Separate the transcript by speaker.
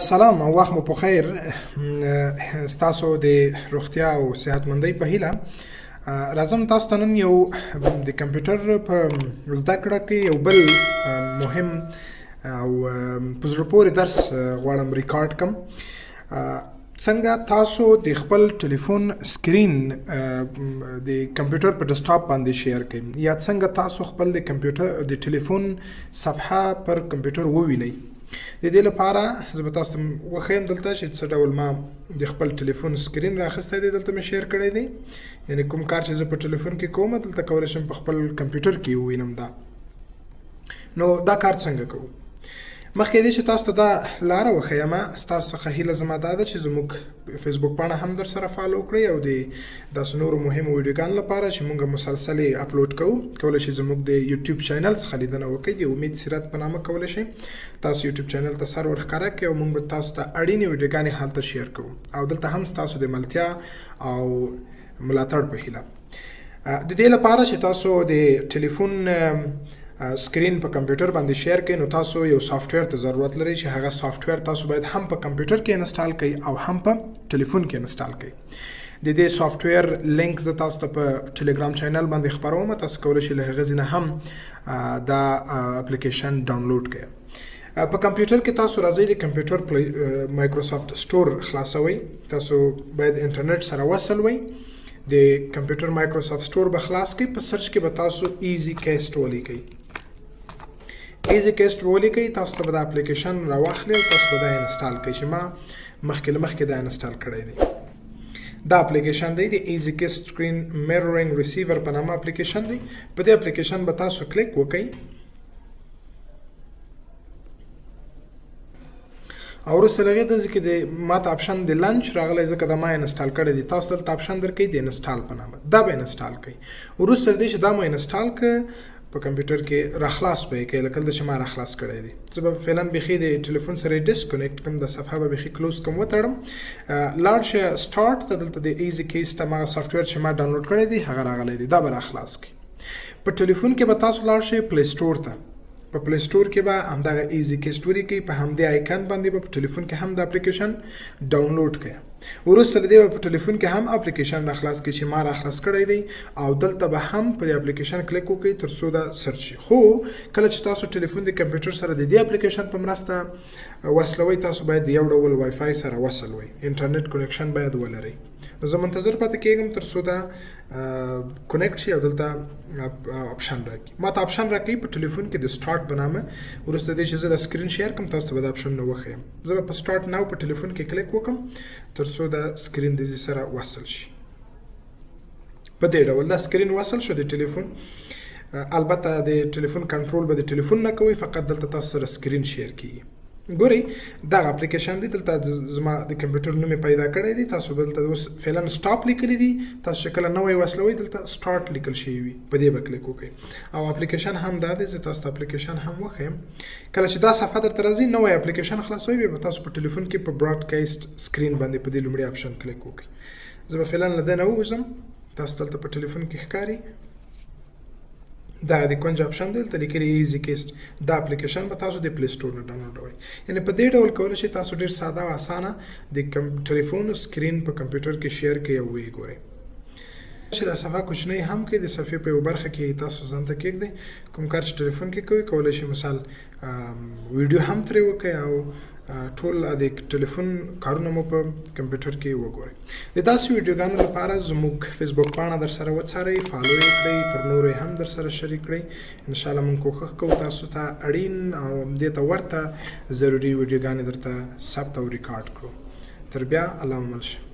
Speaker 1: سلام او وخت مو په خیر. ستاسو د روغتیا او صحتمندۍ په هیله راځم تاسو ته نن یو د کمپیوټر په زده کړه کې یو بل مهم او په زړه پورې درس غواړم ریکارډ کم. څنګه تاسو د خپل ټلیفون سکرین د کمپیوټر په ډیسکټاپ باندې شیر کړئ یا څنګه تاسو خپل د کمپیوټر د ټلیفون صفحه پر کمپیوټر ووینئ. د دې لپاره زه به تاسو ته وښیم دلته چې څه ډول ما د خپل ټلیفون سکرین راخیستی دی، دلته مې شیر کړی دی. یعنې کوم کار چې زه په ټلیفون کې کوم دلته کولی شم په خپل کمپیوټر کې ووینم. نو دا کار څنګه کوو؟ مخکې دی چې تاسو ته دا لاره وښیم، ستاسو څخه هیله زما دا ده چې زموږ فیسبوک پاڼه هم در سره فالو کړئ او د داسې نورو مهمو ویډیوګانو لپاره چې موږ مسلسل یې اپلوډ کوو کولی شئ زموږ د یوټیوب چینل څخه لیدنه وکړئ. د امید سیرت په نامه کولی شئ تاسو یوټیوب چینل ته سر ورښکاره کړئ او موږ به تاسو ته اړینې ویډیوګانې هلته شیر کوو او دلته هم ستاسو د ملتیا او ملاتړ په هیله. د دې لپاره چې تاسو د ټلیفون سکرین په کمپیوټر باندې شیر کړئ نو تاسو یو سافټویر ته ضرورت لرئ چې هغه سافټویر تاسو باید هم په کمپیوټر کې انسټال کړئ او هم په ټلیفون کې انسټال کړئ. د دې سافټویر لینک زه تاسو ته په ټلیګرام چینل باندې خپروم، تاسو کولی شئ له هغه ځای نه هم دا اپلیکیشن ډاونلوډ کړئ. په کمپیوټر کې تاسو راځئ د کمپیوټر مایکروسافټ سټور خلاصوئ، تاسو باید انټرنیټ سره وصل وئ. د کمپیوټر مایکروسافټ سټور به خلاص کړئ، په سرچ کې به تاسو ایزی کیسټ ولیکئ. ایزی کیسټ ولیکئ، تاسو ته به دا اپلیکیشن راواخلي او تاسو به دا انسټال کړئ چې ما مخکې دا انسټال کړی دی. دا اپلیکیشن دی د ایزی کیسټ سکرین میرورینګ ریسیور په نامه اپلیکیشن دی. په دې اپلیکیشن به تاسو کلیک وکئ او وروسته له هغې داسې کې د ماته اپشن د لنچ راغلی ځکه دا ما انسټال کړی دی. تاسو دلته اپشن درکوي د انسټال په نامه، دا به انسټال کړئ. وروسته له دې چې دا مو انسټال کړه په کمپیوټر کې راخلاص به یې کړئ لکه دلته چې ما راخلاص کړی دی. زه به فعلا بیخي د ټلیفون سره یې ډسکنیکټ کړم، د صفحه به بیخي کلوز کړم وتړم. لاړ شه سټارټ ته، دلته د ایزی کیسټ هماغه سافټویر چې ما ډاونلوډ کړی دی هغه راغلی دی، دا به راخلاص کړي. په ټلیفون کې به تاسو لاړ شئ پلی سټور ته. په پلی سټور کې به همدغه ایزی کیسټ ولیکئ، په همدې آیکن باندې به په ټلیفون کې هم د اپلیکیشن ډاونلوډ کړئ. وروسته له دې به په ټلیفون کې هم اپلیکیشن راخلاص کړئ چې ما راخلاص کړی دی او دلته به هم په دې اپلیکیشن کلیک وکړئ تر څو دا سرچ شي. خو کله چې تاسو ټلیفون د کمپیوټر سره د دې اپلیکیشن په مرسته وصلوئ، تاسو باید د یو ډول وای فای سره وصل وئ، انټرنیټ کنیکشن باید ولرئ. نو زه منتظر پاتې کېږم تر څو دا کنیکټ شي او دلته اپشن راکړي. ما ته اپشن راکړي په ټلیفون کې د سټارټ په نامه. وروسته دې چې زه دا سکرین شیر کړم تاسو ته به دا اپشن نه وښیم. زه به په سټارټ ناو په ټلیفون کې کلیک وکړم تر څو دا سکرین د دې سره وصل شي. په دې ډول دا سکرین وصل شو د ټلیفون. البته د ټلیفون کنټرول به د ټلیفون نه کوئ، فقط دلته تاسو سره سکرین شیر کیږي. ګورئ دغه اپلیکیشن دی، دلته زما د کمپیوټر نوم یې پیدا کړی دی. تاسو به دلته اوس فعلا سټاپ لیکلی دی، تاسو چې کله نوی وصلوئ دلته سټارټ لیکل شوي وي، په دې به کلیک وکړئ. او اپلیکیشن هم دا دی، زه تاسو ته اپلیکیشن هم وښیم. کله چې دا صفحه درته راځي نوی اپلیکیشن خلاصوئ، بیا به تاسو په ټلیفون کې په براډکاسټ سکرین باندې په دې لومړي اپشن کلیک وکړئ. زه به فعلا له دې نه ووځم، تاسو دلته په ټلیفون کې ښکاري دا د کونج اپشن دی، دلته لیکلي ایزی کیسټ. دا اپلیکیشن به تاسو د پلی سټور نه ډاونلوډوئ. یعنې په دې ډول کولی شئ تاسو ډېر ساده او اسانه د ټلیفون سکرین په کمپیوټر کې شیر کړئ او ویې ګورئ. چې دا صفحه کوچنۍ هم کړئ، د صفحې په یو برخه کې تاسو ځان ته کېږدئ. کوم کار چې ټلیفون کې کوئ کولی شئ مثال ویډیو هم ترې وکړئ او ټول د ټلیفون کارونه مو په کمپیوټر کې وګورئ. د داسې ویډیوګانو لپاره زموږ فیسبوک پاڼه در سره وڅارئ، فالو یې کړئ، تر نورو یې هم در سره شریک کړئ. انشاءالله موږ کوښښ کوو تاسو ته اړین او دې ته ورته ضروري ویډیوګانې درته ثبت او ریکارډ کړو. تر بیا الله مل شه.